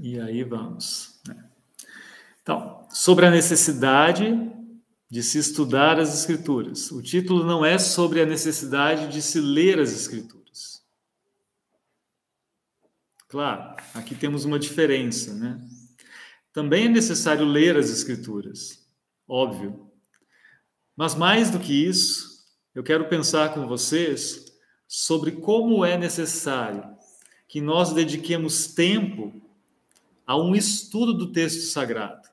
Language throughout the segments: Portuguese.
E aí vamos, né? Então, sobre a necessidade de se estudar as Escrituras. O título não é sobre a necessidade de se ler as Escrituras. Claro, aqui temos uma diferença, né? Também é necessário ler as Escrituras, óbvio. Mas mais do que isso, eu quero pensar com vocês sobre como é necessário que nós dediquemos tempo a um estudo do texto sagrado.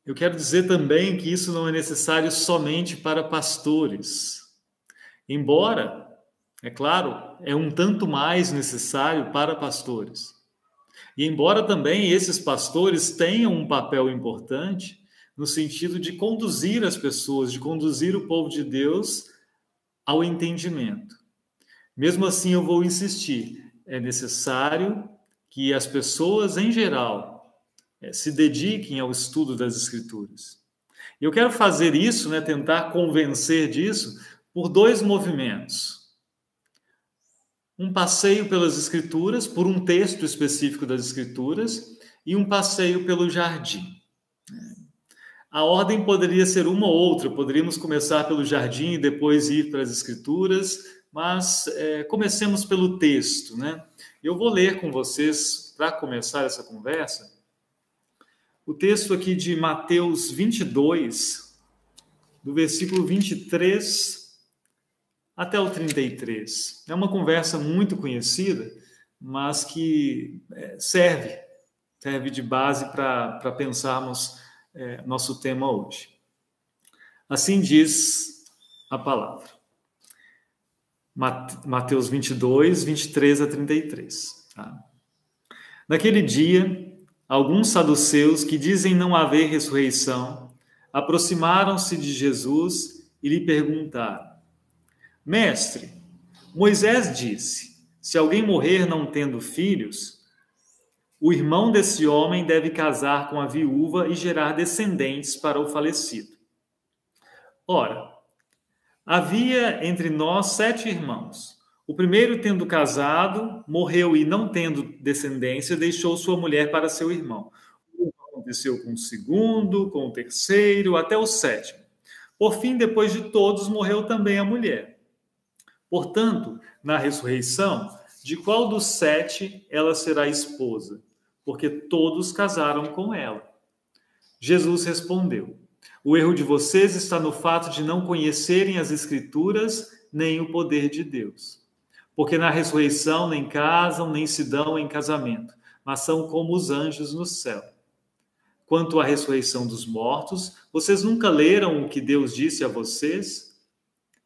Eu quero dizer também que isso não é necessário somente para pastores. Embora, é claro, é um tanto mais necessário para pastores. E embora também esses pastores tenham um papel importante no sentido de conduzir as pessoas, de conduzir o povo de Deus ao entendimento. Mesmo assim, eu vou insistir, é necessário que as pessoas, em geral, se dediquem ao estudo das Escrituras. Eu quero fazer isso, né, tentar convencer disso, por dois movimentos. Um passeio pelas Escrituras, por um texto específico das Escrituras, e um passeio pelo jardim. A ordem poderia ser uma ou outra, poderíamos começar pelo jardim e depois ir para as Escrituras, mas comecemos pelo texto, né? Eu vou ler com vocês, para começar essa conversa, o texto aqui de Mateus 22, do versículo 23 até o 33. É uma conversa muito conhecida, mas que serve de base para pensarmos nosso tema hoje. Assim diz a palavra. Mateus 22, 23 a 33. Tá? Naquele dia, alguns saduceus que dizem não haver ressurreição aproximaram-se de Jesus e lhe perguntaram: Mestre, Moisés disse, se alguém morrer não tendo filhos, o irmão desse homem deve casar com a viúva e gerar descendentes para o falecido. Ora, havia entre nós 7 irmãos. O primeiro, tendo casado, morreu e, não tendo descendência, deixou sua mulher para seu irmão. O que aconteceu com o segundo, com o terceiro, até o 7º. Por fim, depois de todos, morreu também a mulher. Portanto, na ressurreição, de qual dos 7 ela será esposa? Porque todos casaram com ela. Jesus respondeu: o erro de vocês está no fato de não conhecerem as Escrituras nem o poder de Deus. Porque na ressurreição nem casam, nem se dão em casamento, mas são como os anjos no céu. Quanto à ressurreição dos mortos, vocês nunca leram o que Deus disse a vocês?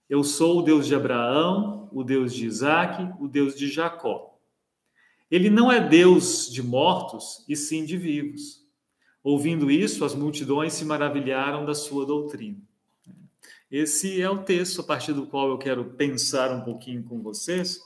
Eu sou o Deus de Abraão, o Deus de Isaque, o Deus de Jacó. Ele não é Deus de mortos, e sim de vivos. Ouvindo isso, as multidões se maravilharam da sua doutrina. Esse é o texto a partir do qual eu quero pensar um pouquinho com vocês.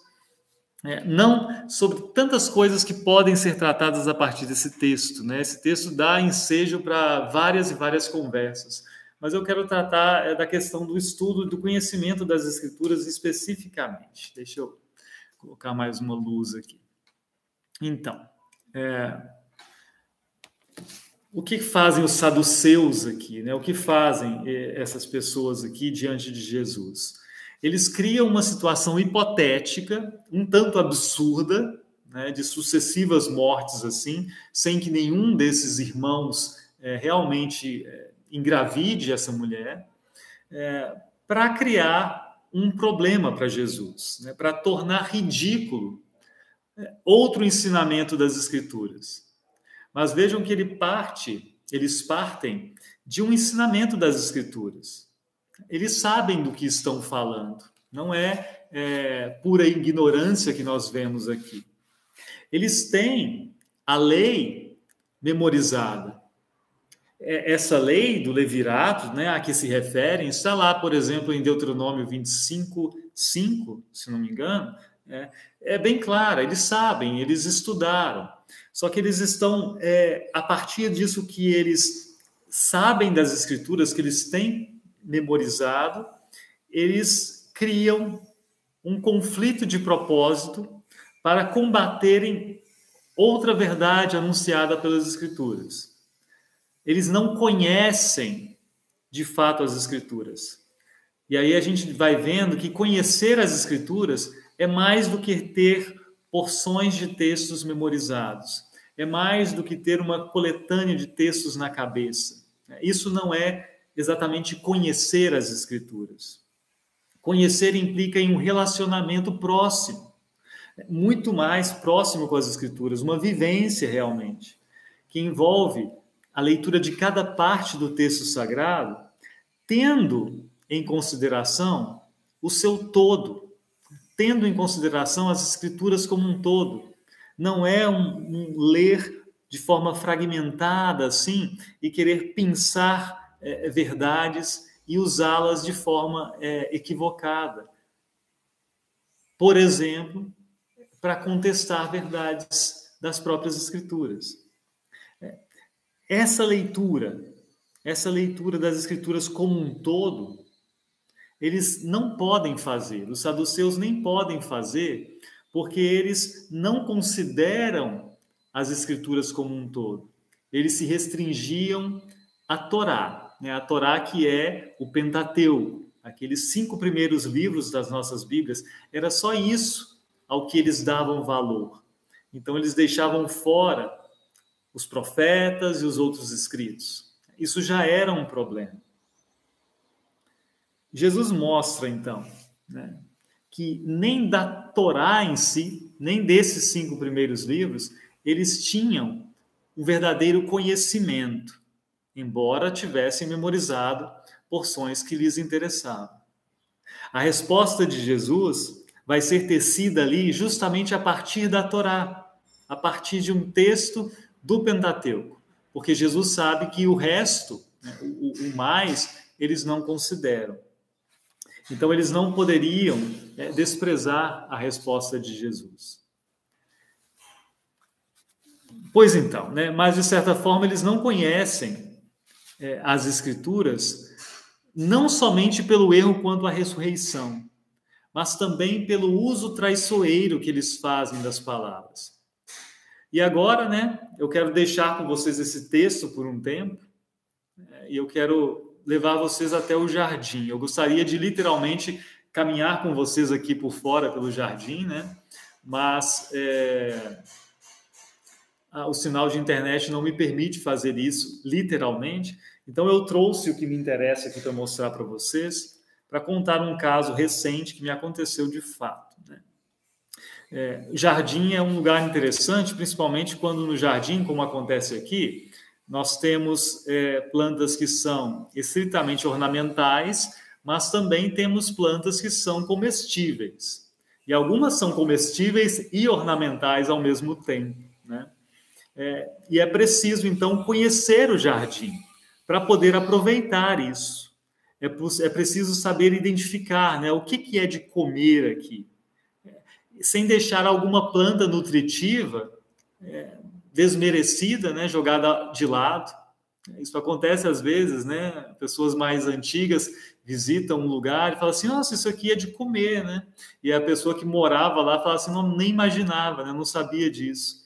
Não sobre tantas coisas que podem ser tratadas a partir desse texto, né? Esse texto dá ensejo para várias e várias conversas. Mas eu quero tratar da questão do estudo, do conhecimento das Escrituras especificamente. Deixa eu colocar mais uma luz aqui. Então, o que fazem os saduceus aqui, né? O que fazem essas pessoas aqui diante de Jesus? Eles criam uma situação hipotética, um tanto absurda, né? De sucessivas mortes assim, sem que nenhum desses irmãos realmente engravide essa mulher, para criar um problema para Jesus, né? Para tornar ridículo outro ensinamento das Escrituras. Mas vejam que eles partem de um ensinamento das Escrituras. Eles sabem do que estão falando. Não é pura ignorância que nós vemos aqui. Eles têm a lei memorizada. Essa lei do levirato, né, a que se referem, está lá, por exemplo, em Deuteronômio 25, 5, se não me engano. É bem clara, eles sabem, eles estudaram. Só que eles estão, a partir disso que eles sabem das Escrituras, que eles têm memorizado, eles criam um conflito de propósito para combaterem outra verdade anunciada pelas Escrituras. Eles não conhecem, de fato, as Escrituras. E aí a gente vai vendo que conhecer as Escrituras é mais do que ter porções de textos memorizados. É mais do que ter uma coletânea de textos na cabeça. Isso não é exatamente conhecer as Escrituras. Conhecer implica em um relacionamento próximo, muito mais próximo com as Escrituras, uma vivência realmente, que envolve a leitura de cada parte do texto sagrado, tendo em consideração o seu todo, tendo em consideração as Escrituras como um todo. Não é um ler de forma fragmentada, assim, e querer pensar verdades e usá-las de forma equivocada. Por exemplo, para contestar verdades das próprias Escrituras. Essa leitura das Escrituras como um todo, eles não podem fazer, os saduceus nem podem fazer, porque eles não consideram as Escrituras como um todo. Eles se restringiam à Torá, né? A Torá, que é o Pentateuco, aqueles 5 primeiros livros das nossas Bíblias, era só isso ao que eles davam valor. Então, eles deixavam fora os profetas e os outros escritos. Isso já era um problema. Jesus mostra, então, né, que nem da Torá em si, nem desses 5 primeiros livros, eles tinham um verdadeiro conhecimento, embora tivessem memorizado porções que lhes interessavam. A resposta de Jesus vai ser tecida ali justamente a partir da Torá, a partir de um texto do Pentateuco, porque Jesus sabe que o resto, né, o mais, eles não consideram. Então, eles não poderiam desprezar a resposta de Jesus. Pois então, né, mas de certa forma eles não conhecem as Escrituras não somente pelo erro quanto à ressurreição, mas também pelo uso traiçoeiro que eles fazem das palavras. E agora, né, eu quero deixar com vocês esse texto por um tempo, e eu quero levar vocês até o jardim. Eu gostaria de literalmente caminhar com vocês aqui por fora pelo jardim, né? Mas o sinal de internet não me permite fazer isso literalmente. Então eu trouxe o que me interessa aqui para mostrar para vocês, para contar um caso recente que me aconteceu de fato, né? Jardim é um lugar interessante, principalmente quando no jardim, como acontece aqui, nós temos plantas que são estritamente ornamentais, mas também temos plantas que são comestíveis. E algumas são comestíveis e ornamentais ao mesmo tempo, né? E é preciso, então, conhecer o jardim para poder aproveitar isso. É preciso saber identificar, né, o que é de comer aqui, sem deixar alguma planta nutritiva desmerecida, né, jogada de lado. Isso acontece às vezes, né? Pessoas mais antigas visitam um lugar e falam assim: nossa, isso aqui é de comer, né? E a pessoa que morava lá fala assim: não, nem imaginava, né? Não sabia disso.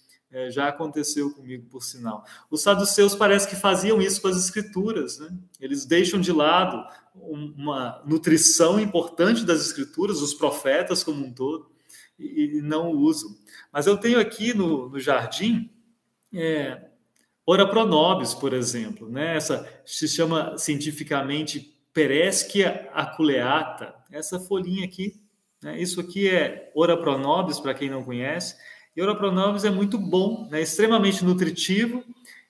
Já aconteceu comigo, por sinal. Os saduceus parece que faziam isso com as Escrituras, né? Eles deixam de lado uma nutrição importante das Escrituras, os profetas como um todo, e não usam. Mas eu tenho aqui no jardim Ora pro nobis, por exemplo, né? Essa se chama cientificamente Pereschia aculeata, essa folhinha aqui, né? Isso aqui é Ora pro nobis, para quem não conhece. E Ora pro nobis é muito bom, né? Extremamente nutritivo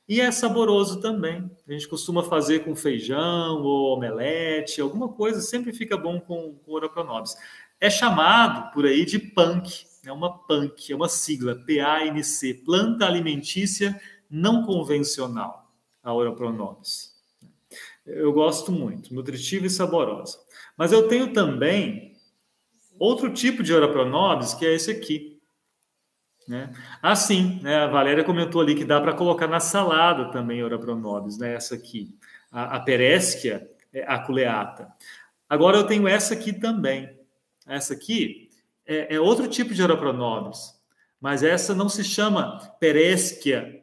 e é saboroso também. A gente costuma fazer com feijão ou omelete, alguma coisa, sempre fica bom com Ora pro nobis. É chamado por aí de PANC, é uma PANC, é uma sigla, PANC, Planta Alimentícia Não Convencional, a Ora pro nobis. Eu gosto muito, nutritiva e saborosa. Mas eu tenho também outro tipo de Ora pro nobis, que é esse aqui, né? Sim, né? A Valéria comentou ali que dá para colocar na salada também Ora pro nobis, né? Essa aqui, a Pereschia aculeata. Agora eu tenho essa aqui também. Essa aqui é outro tipo de Ora pro nobis, mas essa não se chama Pereschia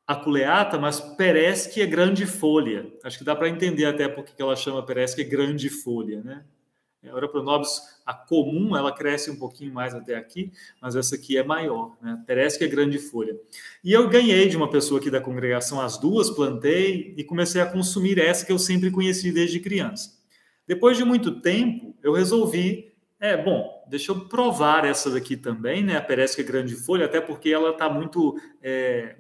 aculeata, mas Pereschia grandifolia. Acho que dá para entender até por que ela chama Pereschia grandifolia, né? A Europronobis, a comum, ela cresce um pouquinho mais até aqui, mas essa aqui é maior, né? Pereschia grandifolia. E eu ganhei de uma pessoa aqui da congregação as duas, plantei e comecei a consumir essa que eu sempre conheci desde criança. Depois de muito tempo, eu resolvi, deixa eu provar essa daqui também, né? A Pereschia grandifolia, até porque ela está muito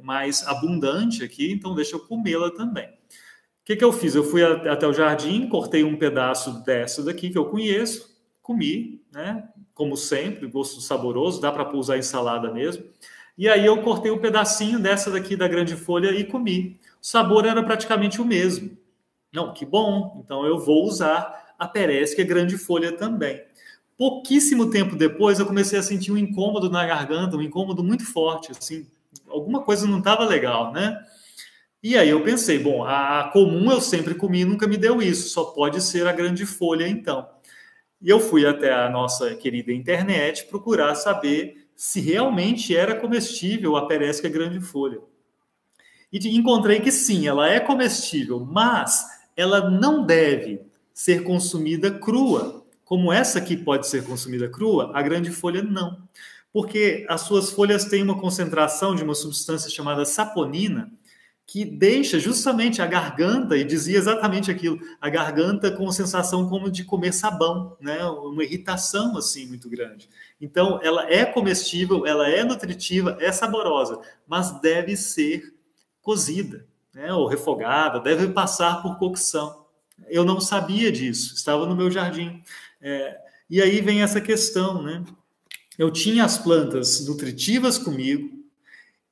mais abundante aqui, então deixa eu comê-la também. O que eu fiz? Eu fui até o jardim, cortei um pedaço dessa daqui que eu conheço, comi, né? Como sempre, gosto saboroso, dá para usar em salada mesmo. E aí eu cortei um pedacinho dessa daqui da grandifolia e comi. O sabor era praticamente o mesmo. Não, que bom, então eu vou usar a Pereschia grandifolia também. Pouquíssimo tempo depois eu comecei a sentir um incômodo na garganta, um incômodo muito forte, assim, alguma coisa não estava legal, né? E aí eu pensei, bom, a comum eu sempre comi e nunca me deu isso, só pode ser a grandifolia então. E eu fui até a nossa querida internet procurar saber se realmente era comestível a Pereschia grandifolia. E encontrei que sim, ela é comestível, mas ela não deve ser consumida crua. Como essa aqui pode ser consumida crua, a grandifolia não. Porque as suas folhas têm uma concentração de uma substância chamada saponina, que deixa justamente a garganta, e dizia exatamente aquilo, a garganta com sensação como de comer sabão, né? Uma irritação assim muito grande. Então, ela é comestível, ela é nutritiva, é saborosa, mas deve ser cozida, né? Ou refogada, deve passar por cocção. Eu não sabia disso, estava no meu jardim. E aí vem essa questão, né? Eu tinha as plantas nutritivas comigo,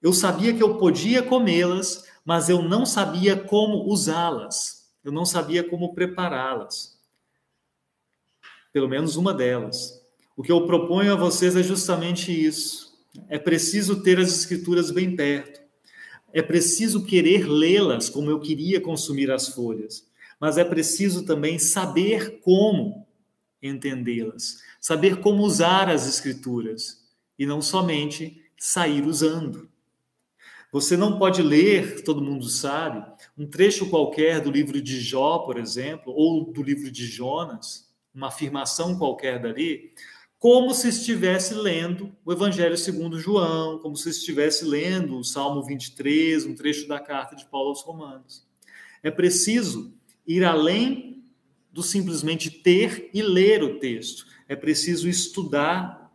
eu sabia que eu podia comê-las, mas eu não sabia como usá-las. Eu não sabia como prepará-las. Pelo menos uma delas. O que eu proponho a vocês é justamente isso. É preciso ter as escrituras bem perto. É preciso querer lê-las como eu queria consumir as folhas. Mas é preciso também saber como entendê-las. Saber como usar as escrituras. E não somente sair usando. Você não pode ler, todo mundo sabe, um trecho qualquer do livro de Jó, por exemplo, ou do livro de Jonas, uma afirmação qualquer dali, como se estivesse lendo o Evangelho segundo João, como se estivesse lendo o Salmo 23, um trecho da carta de Paulo aos Romanos. É preciso ir além do simplesmente ter e ler o texto. É preciso estudar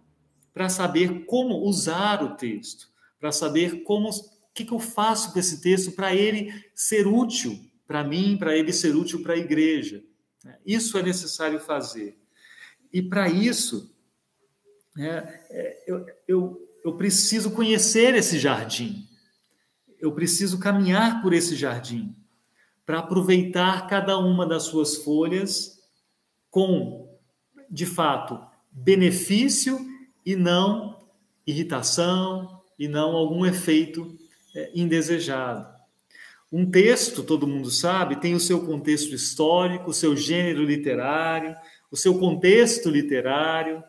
para saber como usar o texto, para saber como o que eu faço com esse texto para ele ser útil para mim, para ele ser útil para a igreja. Isso é necessário fazer. E para isso, eu preciso conhecer esse jardim. Eu preciso caminhar por esse jardim para aproveitar cada uma das suas folhas com, de fato, benefício e não irritação e não algum efeito indesejado. Um texto, todo mundo sabe, tem o seu contexto histórico, o seu gênero literário, o seu contexto literário,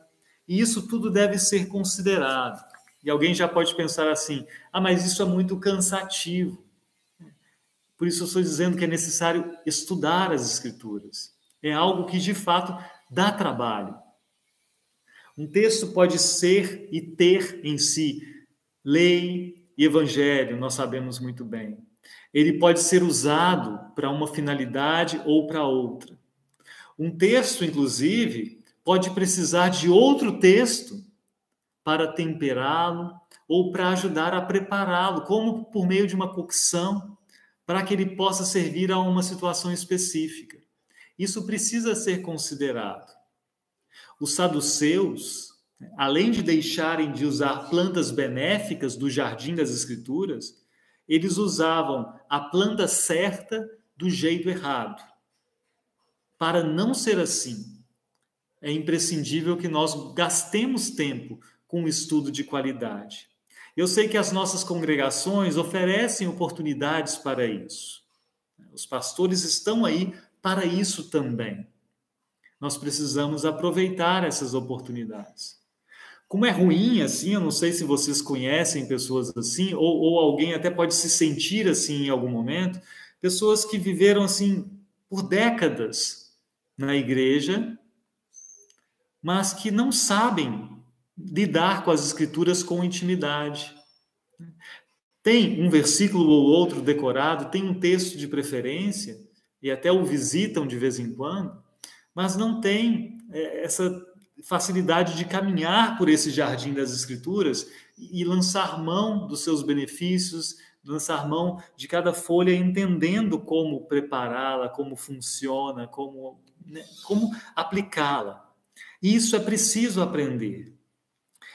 e isso tudo deve ser considerado. E alguém já pode pensar assim, mas isso é muito cansativo. Por isso eu estou dizendo que é necessário estudar as Escrituras. É algo que, de fato, dá trabalho. Um texto pode ser e ter em si lei e evangelho, nós sabemos muito bem. Ele pode ser usado para uma finalidade ou para outra. Um texto, inclusive, pode precisar de outro texto para temperá-lo ou para ajudar a prepará-lo, como por meio de uma cocção, para que ele possa servir a uma situação específica. Isso precisa ser considerado. Os saduceus, além de deixarem de usar plantas benéficas do jardim das Escrituras, eles usavam a planta certa do jeito errado. Para não ser assim, é imprescindível que nós gastemos tempo com um estudo de qualidade. Eu sei que as nossas congregações oferecem oportunidades para isso. Os pastores estão aí para isso também. Nós precisamos aproveitar essas oportunidades. Como é ruim, assim, eu não sei se vocês conhecem pessoas assim, ou alguém até pode se sentir assim em algum momento, pessoas que viveram assim por décadas na igreja, mas que não sabem lidar com as escrituras com intimidade. Tem um versículo ou outro decorado, tem um texto de preferência, e até o visitam de vez em quando, mas não tem essa facilidade de caminhar por esse jardim das Escrituras e lançar mão dos seus benefícios, lançar mão de cada folha, entendendo como prepará-la, como funciona, como aplicá-la. E isso é preciso aprender.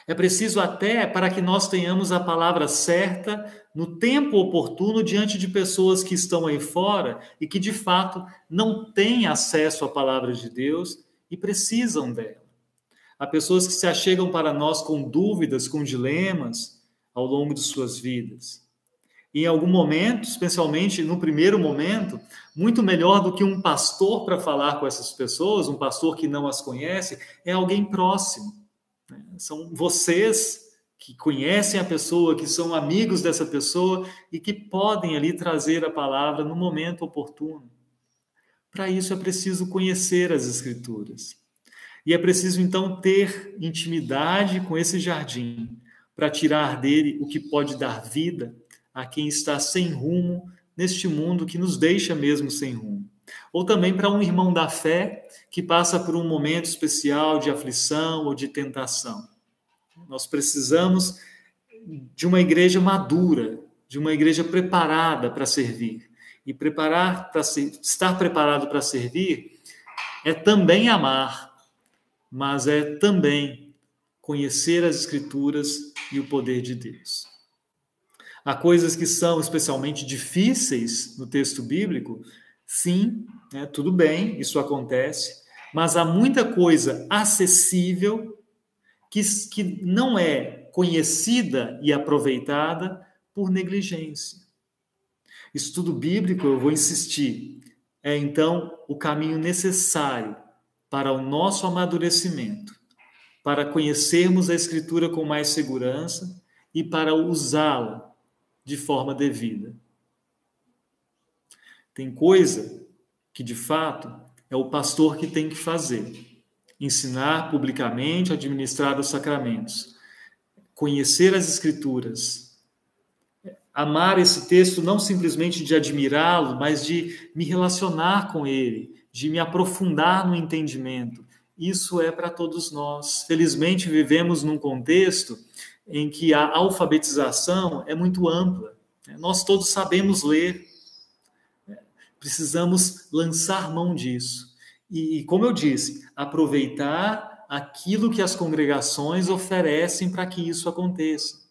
É preciso até para que nós tenhamos a palavra certa no tempo oportuno diante de pessoas que estão aí fora e que de fato não têm acesso à palavra de Deus e precisam dela. Há pessoas que se achegam para nós com dúvidas, com dilemas ao longo de suas vidas. E em algum momento, especialmente no primeiro momento, muito melhor do que um pastor para falar com essas pessoas, um pastor que não as conhece, é alguém próximo. São vocês que conhecem a pessoa, que são amigos dessa pessoa e que podem ali trazer a palavra no momento oportuno. Para isso é preciso conhecer as Escrituras. E é preciso, então, ter intimidade com esse jardim para tirar dele o que pode dar vida a quem está sem rumo neste mundo que nos deixa mesmo sem rumo. Ou também para um irmão da fé que passa por um momento especial de aflição ou de tentação. Nós precisamos de uma igreja madura, de uma igreja preparada para servir. E estar preparado para servir é também amar, mas é também conhecer as Escrituras e o poder de Deus. Há coisas que são especialmente difíceis no texto bíblico, sim, tudo bem, isso acontece, mas há muita coisa acessível que não é conhecida e aproveitada por negligência. Estudo bíblico, eu vou insistir, é então o caminho necessário para o nosso amadurecimento, para conhecermos a Escritura com mais segurança e para usá-la de forma devida. Tem coisa que, de fato, é o pastor que tem que fazer. Ensinar publicamente, administrar os sacramentos. Conhecer as Escrituras. Amar esse texto não simplesmente de admirá-lo, mas de me relacionar com ele, de me aprofundar no entendimento. Isso é para todos nós. Felizmente, vivemos num contexto em que a alfabetização é muito ampla. Nós todos sabemos ler. Precisamos lançar mão disso. E, como eu disse, aproveitar aquilo que as congregações oferecem para que isso aconteça.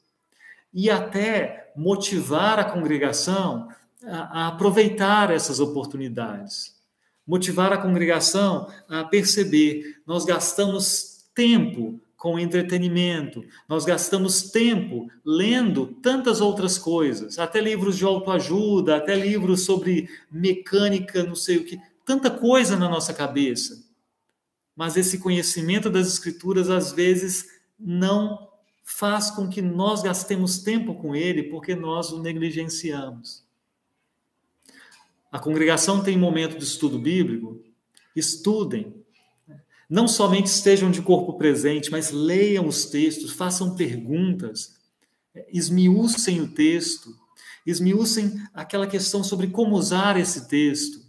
E até motivar a congregação a aproveitar essas oportunidades. Motivar a congregação a perceber, nós gastamos tempo com entretenimento, nós gastamos tempo lendo tantas outras coisas, até livros de autoajuda, até livros sobre mecânica, não sei o que, tanta coisa na nossa cabeça. Mas esse conhecimento das Escrituras, às vezes, não faz com que nós gastemos tempo com ele, porque nós o negligenciamos. A congregação tem momento de estudo bíblico? Estudem. Não somente estejam de corpo presente, mas leiam os textos, façam perguntas, esmiucem o texto, esmiucem aquela questão sobre como usar esse texto.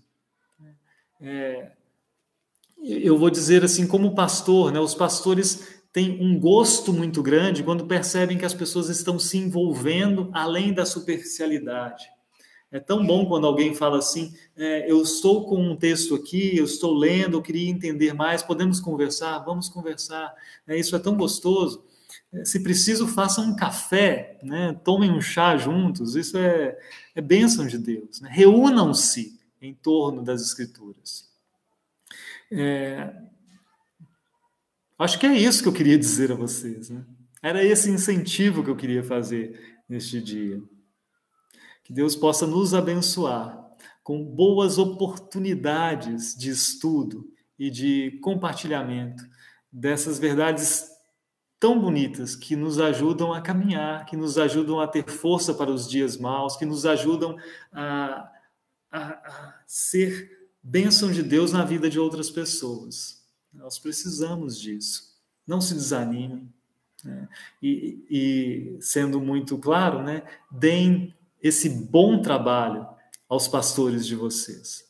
Eu vou dizer assim, como pastor, os pastores têm um gosto muito grande quando percebem que as pessoas estão se envolvendo além da superficialidade. É tão bom quando alguém fala assim, eu estou com um texto aqui, eu estou lendo, eu queria entender mais, podemos conversar? Vamos conversar. Isso é tão gostoso. Se preciso, façam um café, tomem um chá juntos, isso é bênção de Deus. Reúnam-se em torno das Escrituras. Acho que é isso que eu queria dizer a vocês. Era esse incentivo que eu queria fazer neste dia. Que Deus possa nos abençoar com boas oportunidades de estudo e de compartilhamento dessas verdades tão bonitas que nos ajudam a caminhar, que nos ajudam a ter força para os dias maus, que nos ajudam a ser bênção de Deus na vida de outras pessoas. Nós precisamos disso. Não se desanimem, né? E sendo muito claro, né, deem esse bom trabalho aos pastores de vocês.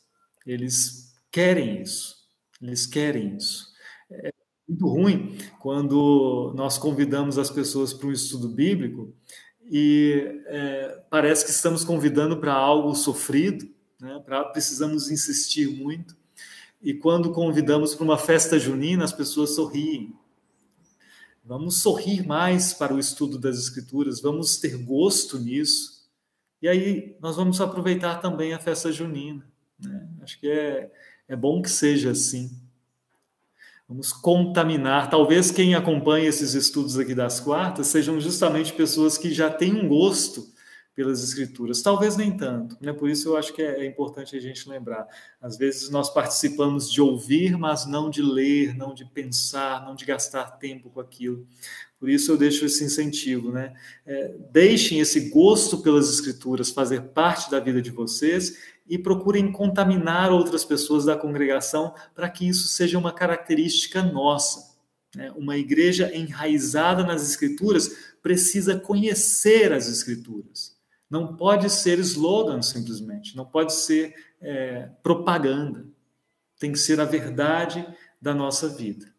Eles querem isso. Eles querem isso. É muito ruim quando nós convidamos as pessoas para um estudo bíblico e parece que estamos convidando para algo sofrido, né? Precisamos insistir muito. E quando convidamos para uma festa junina, as pessoas sorriem. Vamos sorrir mais para o estudo das Escrituras, vamos ter gosto nisso. E aí nós vamos aproveitar também a festa junina, né? Acho que é bom que seja assim. Vamos contaminar. Talvez quem acompanha esses estudos aqui das quartas sejam justamente pessoas que já têm um gosto pelas escrituras. Talvez nem tanto, né? Por isso eu acho que é importante a gente lembrar. Às vezes nós participamos de ouvir, mas não de ler, não de pensar, não de gastar tempo com aquilo. Por isso eu deixo esse incentivo, né? Deixem esse gosto pelas escrituras fazer parte da vida de vocês e procurem contaminar outras pessoas da congregação para que isso seja uma característica nossa, né? Uma igreja enraizada nas escrituras precisa conhecer as escrituras. Não pode ser slogan simplesmente, não pode ser propaganda. Tem que ser a verdade da nossa vida.